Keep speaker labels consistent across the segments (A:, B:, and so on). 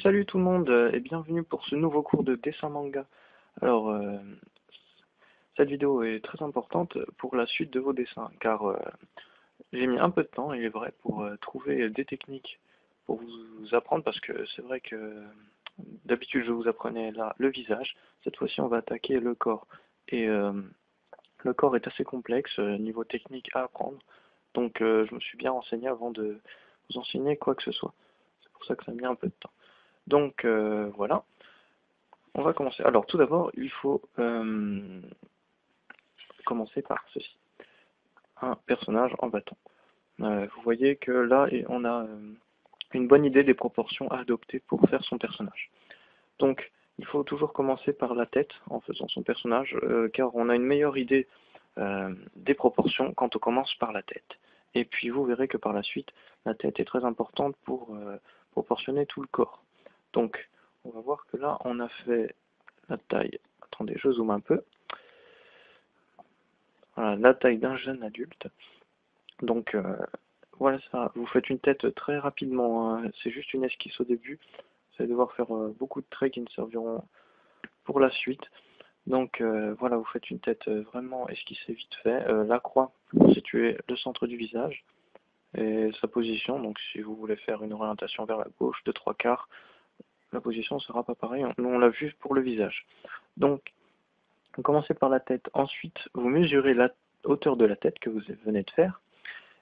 A: Salut tout le monde et bienvenue pour ce nouveau cours de dessin manga. Alors, cette vidéo est très importante pour la suite de vos dessins car j'ai mis un peu de temps, il est vrai, pour trouver des techniques pour vous apprendre parce que c'est vrai que d'habitude je vous apprenais là le visage, cette fois-ci on va attaquer le corps. Et le corps est assez complexe niveau technique à apprendre, donc je me suis bien renseigné avant de vous enseigner quoi que ce soit. C'est pour ça que ça a mis un peu de temps. Donc voilà, on va commencer. Alors tout d'abord, il faut commencer par ceci. Un personnage en bâton. Vous voyez que là, on a une bonne idée des proportions à adopter pour faire son personnage. Donc, il faut toujours commencer par la tête en faisant son personnage, car on a une meilleure idée des proportions quand on commence par la tête. Et puis vous verrez que par la suite, la tête est très importante pour proportionner tout le corps. Donc, on va voir que là, on a fait la taille. Attendez, je zoome un peu. Voilà, la taille d'un jeune adulte. Donc, voilà ça. Vous faites une tête très rapidement, hein. C'est juste une esquisse au début. Vous allez devoir faire beaucoup de traits qui ne serviront pour la suite. Donc, voilà, vous faites une tête vraiment esquissée vite fait. La croix pour situer le centre du visage et sa position. Donc, si vous voulez faire une orientation vers la gauche de 3/4, la position ne sera pas pareille. Nous, on l'a vu pour le visage. Donc, vous commencez par la tête. Ensuite, vous mesurez la hauteur de la tête que vous venez de faire.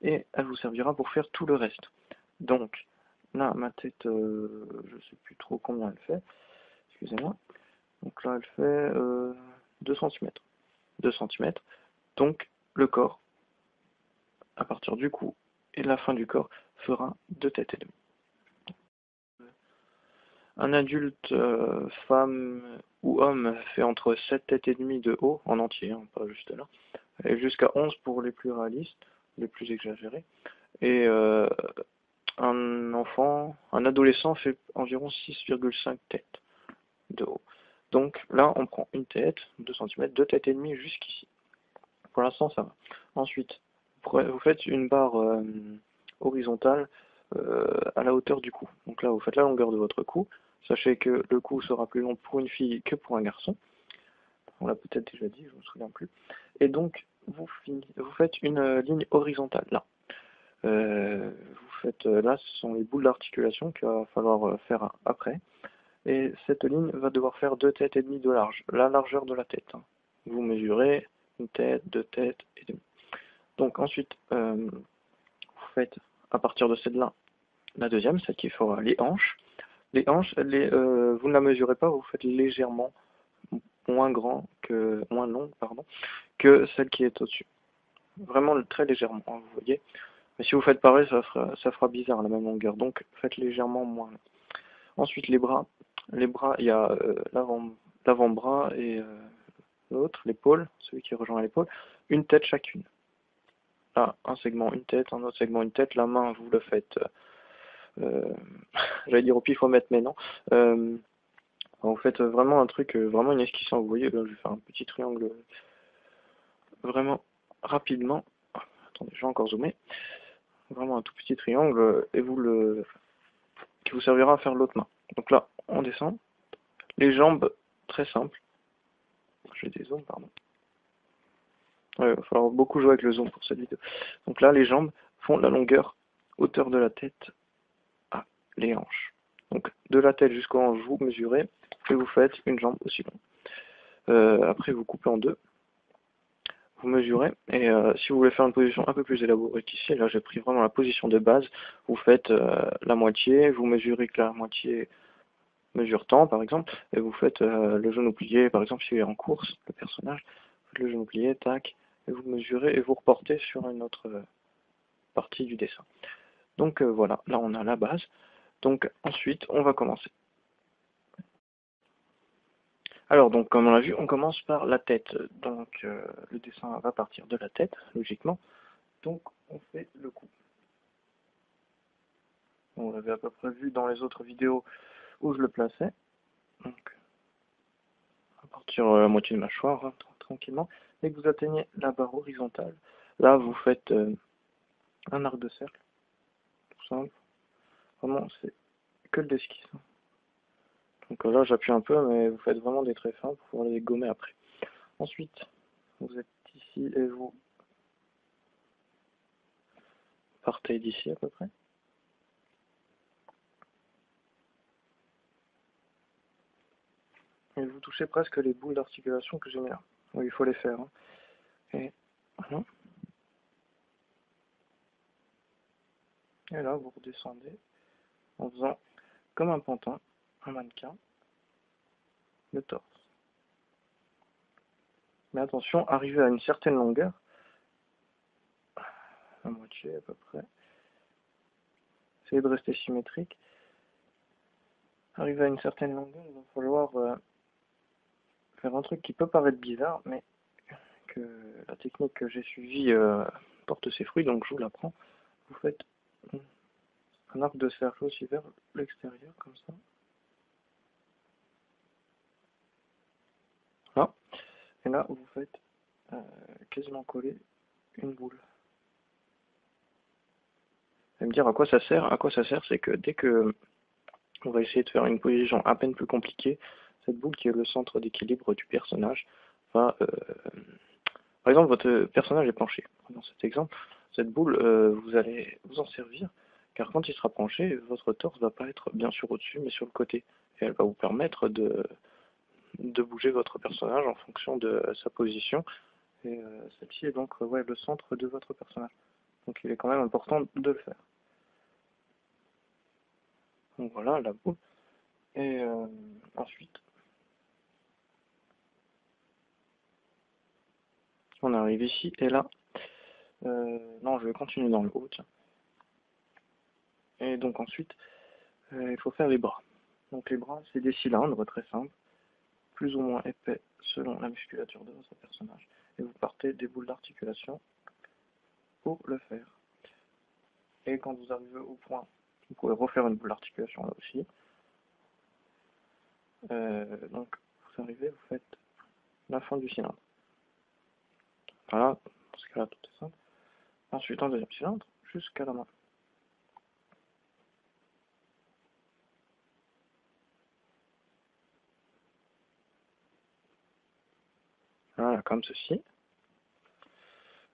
A: Et elle vous servira pour faire tout le reste. Donc, là, ma tête, je ne sais plus trop combien elle fait. Excusez-moi. Donc là, elle fait 2 cm. 2 cm. Donc, le corps, à partir du cou et de la fin du corps, fera 2 têtes et demie. Un adulte, femme ou homme, fait entre 7 têtes et demie de haut, en entier, hein, pas juste là, et jusqu'à 11 pour les plus réalistes, les plus exagérés. Et un enfant, un adolescent fait environ 6,5 têtes de haut. Donc là, on prend une tête, 2 cm, 2 têtes et demie jusqu'ici. Pour l'instant, ça va. Ensuite, vous faites une barre horizontale à la hauteur du cou. Donc là, vous faites la longueur de votre cou. Sachez que le cou sera plus long pour une fille que pour un garçon. On l'a peut-être déjà dit, je ne me souviens plus. Et donc, vous faites une ligne horizontale là. Vous faites là, ce sont les boules d'articulation qu'il va falloir faire après. Et cette ligne va devoir faire 2 têtes et demie de large, la largeur de la tête. Hein. Vous mesurez une tête, 2 têtes et demie. Donc ensuite, vous faites à partir de celle-là la deuxième, celle qui fera les hanches. Les hanches, vous ne la mesurez pas, vous faites légèrement moins longue, que celle qui est au-dessus. Vraiment très légèrement, hein, vous voyez. Mais si vous faites pareil, ça fera bizarre à la même longueur. Donc faites légèrement moins. Ensuite les bras. Les bras, il y a l'avant-bras et l'autre, l'épaule, celui qui rejoint l'épaule. Une tête chacune. Là, un segment, une tête, un autre segment, une tête. La main, vous le faites. J'allais dire au pifomètre, mais non. Vous faites vraiment un truc, vraiment une esquisse. Vous voyez, là, je vais faire un petit triangle vraiment rapidement. Attendez, je vais encore zoomer. Vraiment un tout petit triangle et qui vous servira à faire l'autre main. Donc là, on descend. Les jambes, très simple. Je vais dézoomer, pardon. Ouais, il va falloir beaucoup jouer avec le zoom pour cette vidéo. Donc là, les jambes font la longueur, hauteur de la tête à les hanches. Donc de la tête jusqu'aux hanches, vous mesurez et vous faites une jambe aussi longue. Après, vous coupez en deux. Vous mesurez, et si vous voulez faire une position un peu plus élaborée qu'ici, là j'ai pris vraiment la position de base, vous faites la moitié, vous mesurez que la moitié mesure tant par exemple, et vous faites le genou plié, par exemple s'il est en course, le personnage, vous faites le genou plié, tac, et vous mesurez et vous reportez sur une autre partie du dessin. Donc voilà, là on a la base, donc ensuite on va commencer. Alors, donc, comme on l'a vu, on commence par la tête. Donc, le dessin va partir de la tête, logiquement. Donc, on fait le cou. On l'avait à peu près vu dans les autres vidéos où je le plaçais. Donc, à partir de la moitié de mâchoire, hein, tranquillement. Dès que vous atteignez la barre horizontale, là vous faites un arc de cercle, tout simple. Vraiment, c'est que de l'esquisse. Donc là, j'appuie un peu, mais vous faites vraiment des traits fins pour pouvoir les gommer après. Ensuite, vous êtes ici et vous partez d'ici à peu près. Et vous touchez presque les boules d'articulation que j'ai mis là. Oui, il faut les faire. Hein. Et voilà. Et là, vous redescendez en faisant comme un pantin, un mannequin, le torse. Mais attention, arrivé à une certaine longueur, à moitié à peu près, essayez de rester symétrique. Arrivé à une certaine longueur, il va falloir faire un truc qui peut paraître bizarre, mais que la technique que j'ai suivie porte ses fruits, donc je vous l'apprends. Vous faites un arc de cercle aussi vers l'extérieur, comme ça. Là. Et là, vous faites quasiment coller une boule. Vous allez me dire à quoi ça sert. À quoi ça sert, c'est que dès que on va essayer de faire une position à peine plus compliquée, cette boule qui est le centre d'équilibre du personnage va... par exemple, votre personnage est penché. Dans cet exemple, cette boule, vous allez vous en servir, car quand il sera penché, votre torse va pas être bien sûr au-dessus, mais sur le côté. Et elle va vous permettre de bouger votre personnage en fonction de sa position. Et celle-ci est donc ouais, le centre de votre personnage. Donc il est quand même important de le faire. Donc voilà la boule. Et ensuite, on arrive ici et là. Non, je vais continuer dans le haut, tiens. Et donc ensuite, il faut faire les bras. Donc les bras, c'est des cylindres très simples, plus ou moins épais selon la musculature de votre personnage. Et vous partez des boules d'articulation pour le faire. Et quand vous arrivez au point, vous pouvez refaire une boule d'articulation là aussi. Donc vous arrivez, vous faites la fin du cylindre. Voilà, dans ce cas-là, tout est simple. Ensuite, un deuxième cylindre, jusqu'à la main. Voilà, comme ceci.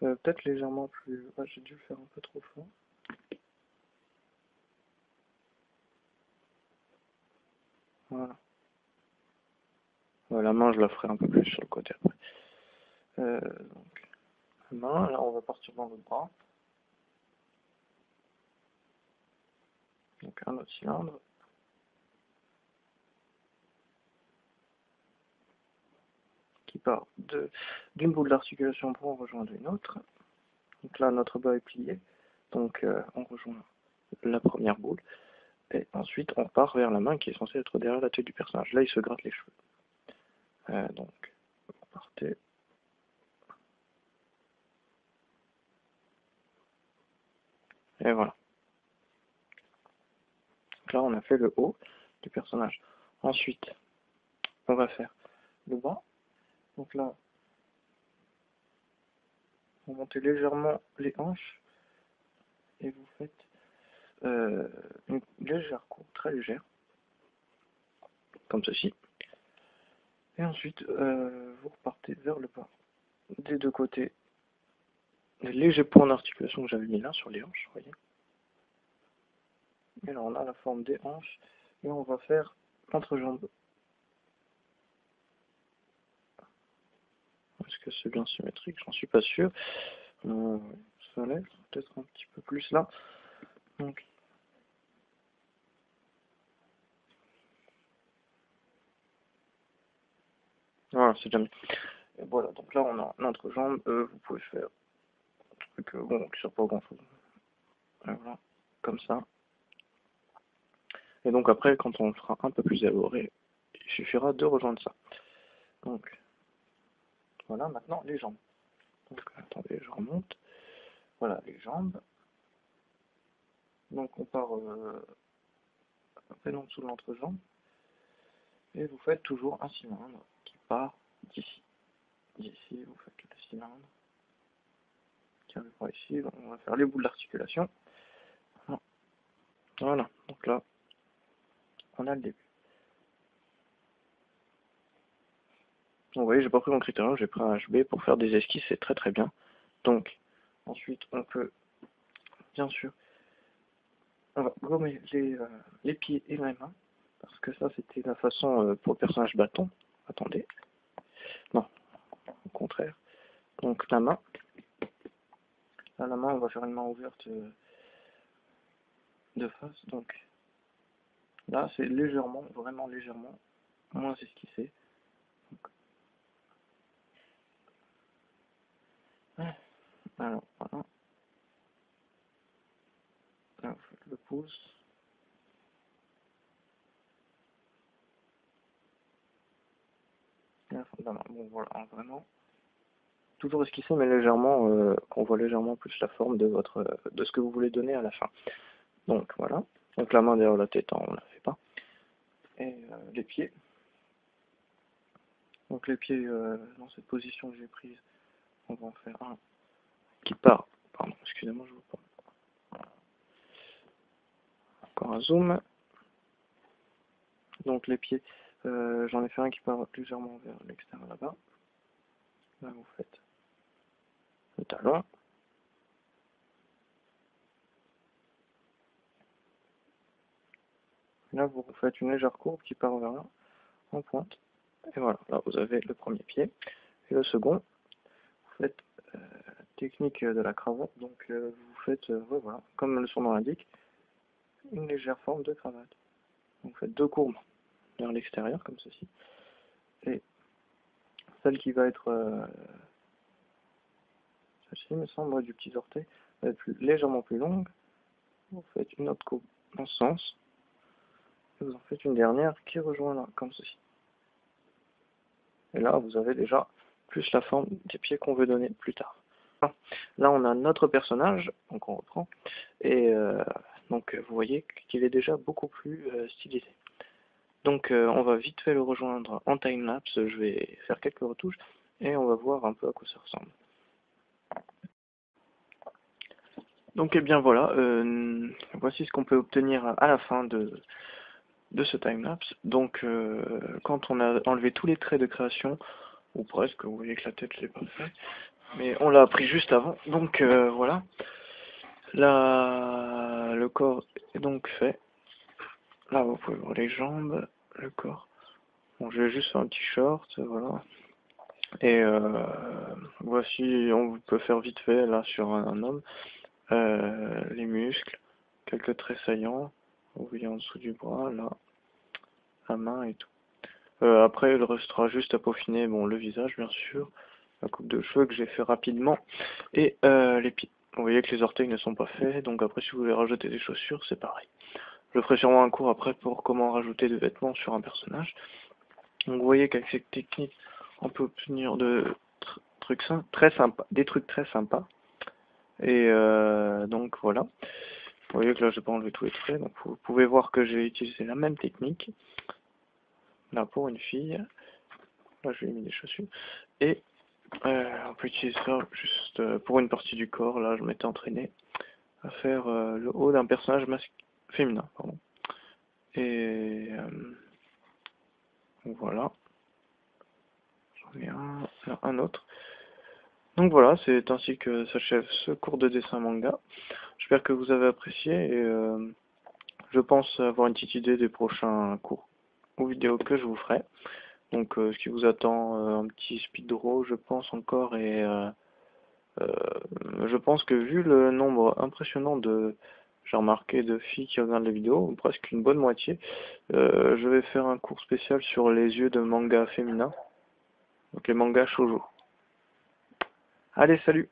A: Peut-être légèrement plus... Ouais, j'ai dû le faire un peu trop fort. Voilà. Ouais, la main, je la ferai un peu plus sur le côté après. Donc, la main, là, on va partir dans le bras. Donc, un autre cylindre. Qui part d'une boule d'articulation pour en rejoindre une autre. Donc là, notre bas est plié. Donc, on rejoint la première boule. Et ensuite, on part vers la main qui est censée être derrière la tête du personnage. Là, il se gratte les cheveux. Donc, vous partez. Et voilà. Donc là, on a fait le haut du personnage. Ensuite, on va faire le bas. Donc là, vous montez légèrement les hanches et vous faites une légère courbe, très légère, comme ceci. Et ensuite, vous repartez vers le bas. Des deux côtés, les légers points d'articulation que j'avais mis là sur les hanches, vous voyez. Et là, on a la forme des hanches et on va faire l'entrejambe. Est-ce que c'est bien symétrique? J'en suis pas sûr. Ça l'est, peut-être un petit peu plus là. Donc, voilà, c'est déjà mieux. Et voilà, donc là on a l'entrejambe, vous pouvez faire un truc bon, qui sert pas grand chose. Voilà, comme ça. Et donc après, quand on le fera un peu plus élaboré, il suffira de rejoindre ça. Donc, voilà, maintenant les jambes. Donc, attendez, je remonte. Voilà, les jambes. Donc on part un peu en dessous de l'entrejambe, et vous faites toujours un cylindre qui part d'ici. D'ici, vous faites le cylindre qui arrive par ici, donc on va faire les bouts de l'articulation. Voilà, donc là, on a le début. Donc vous voyez, j'ai pas pris mon critérium, j'ai pris un HB pour faire des esquisses, c'est très très bien. Donc, ensuite, on peut, bien sûr, on va gommer les pieds et les mains, parce que ça, c'était la façon pour le personnage bâton. Attendez. Non, au contraire. Donc, la main. Là, la main, on va faire une main ouverte de face. Donc, là, c'est légèrement, vraiment légèrement, moins esquissé. Donc, alors, voilà. Là, vous faites le pouce. La fin de la main. Bon, voilà, vraiment. Toujours esquissé, mais légèrement, qu'on voit légèrement plus la forme de ce que vous voulez donner à la fin. Donc, voilà. Donc, la main derrière la tête, on ne la fait pas. Et les pieds. Donc, les pieds, dans cette position que j'ai prise, on va en faire un qui part. Pardon, excusez-moi, je vous prends. Encore un zoom. Donc, les pieds, j'en ai fait un qui part légèrement vers l'extérieur là-bas. Là, vous faites le talon. Là, vous faites une légère courbe qui part vers là, en pointe. Et voilà, là, vous avez le premier pied. Et le second, vous faites technique de la cravate. Donc, vous faites, ouais, voilà, comme le son l'indique, une légère forme de cravate. Donc, vous faites deux courbes vers l'extérieur, comme ceci. Et celle qui va être, celle-ci, me semble, du petit orteil, va être légèrement plus longue. Vous faites une autre courbe dans ce sens. Et vous en faites une dernière qui rejoint là, comme ceci. Et là, vous avez déjà plus la forme des pieds qu'on veut donner plus tard. Là, on a notre personnage, donc on reprend, et donc vous voyez qu'il est déjà beaucoup plus stylisé. Donc on va vite fait le rejoindre en timelapse, je vais faire quelques retouches, et on va voir un peu à quoi ça ressemble. Donc et bien voilà, voici ce qu'on peut obtenir à la fin de ce timelapse. Donc quand on a enlevé tous les traits de création, ou presque, vous voyez que la tête je l'ai pas fait, mais on l'a appris juste avant, donc voilà. Là, le corps est donc fait. Là, vous pouvez voir les jambes, le corps. Bon, je vais juste faire un petit short, voilà. Et voici, on peut faire vite fait, là, sur un homme, les muscles, quelques traits saillants. Vous voyez en dessous du bras, là, la main et tout. Après, il restera juste à peaufiner, bon, le visage, bien sûr, la coupe de cheveux que j'ai fait rapidement, et les pieds. Vous voyez que les orteils ne sont pas faits, donc après, si vous voulez rajouter des chaussures, c'est pareil. Je ferai sûrement un cours après pour comment rajouter des vêtements sur un personnage. Donc vous voyez qu'avec cette technique, on peut obtenir trucs très sympas, des trucs très sympas. Et donc voilà. Vous voyez que là, j'ai pas enlevé tous les traits, donc vous pouvez voir que j'ai utilisé la même technique. Là, pour une fille. Là, je lui ai mis des chaussures. Et on peut utiliser ça juste pour une partie du corps. Là, je m'étais entraîné à faire le haut d'un personnage féminin. Pardon. Et donc voilà. J'en ai un autre. Donc voilà, c'est ainsi que s'achève ce cours de dessin manga. J'espère que vous avez apprécié et je pense avoir une petite idée des prochains cours ou vidéos que je vous ferai. Donc ce qui vous attend, un petit speed draw je pense encore et je pense que vu le nombre impressionnant j'ai remarqué, de filles qui regardent les vidéos, presque une bonne moitié, je vais faire un cours spécial sur les yeux de manga féminin, donc les mangas shoujo. Allez, salut!